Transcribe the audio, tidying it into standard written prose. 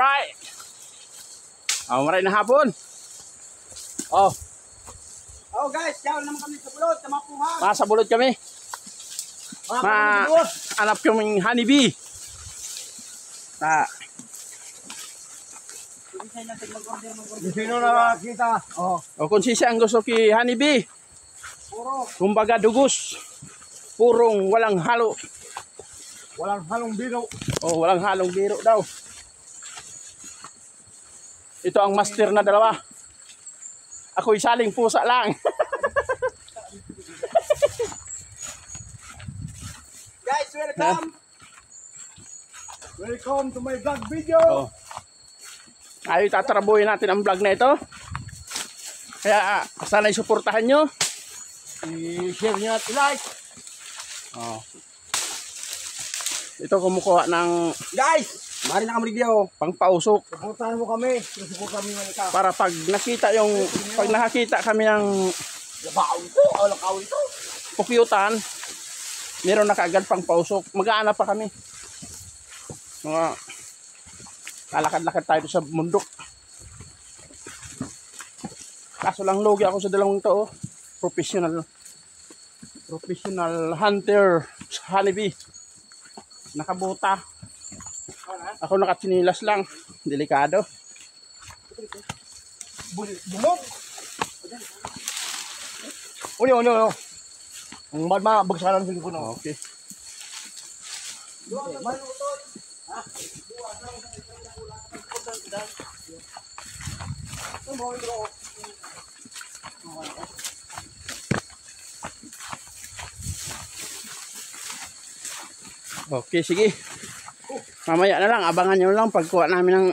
Alright. Maray na hapon. Oh. Oh guys, yaw naman kami sa bulod, sa mapuhan. Sa bulod kami. Hanap kaming honeybee. Sino na nakakita? O kung siya ang gusto ki honeybee. Puro. Kumbaga dugos. Purong walang halo. Walang halong biro. Oh, walang halong biro daw. Ito ang master na dalawa. Ako'y saling pusa lang. Guys, welcome. Welcome to my vlog video. Oh. Ay, tatarabuhin natin ang vlog na ito. Kaya sana'y suportahan nyo. I-share nyo at i-like. Oh. Ito kumukuha ng Guys, mari na kami video. pangpausok. Supportahan mo kami. Supportahan mo kami. Para pag nakakita kami ng Labaw ito. Lakaw ito. pukyutan, meron na kaagad pangpausok. Mag-aanap pa kami. Mga lalakad-lakad tayo sa mundok. Kaso lang logi ako sa dalawang to. Professional hunter honeybee. Nakabuta. Ako nakatsinilas lang. Delikado. Bumok. Uli. Ang bagsakan ng silipon. Okay. Okay, sige. Mamaya na lang, abangan nyo lang pagkuha namin ng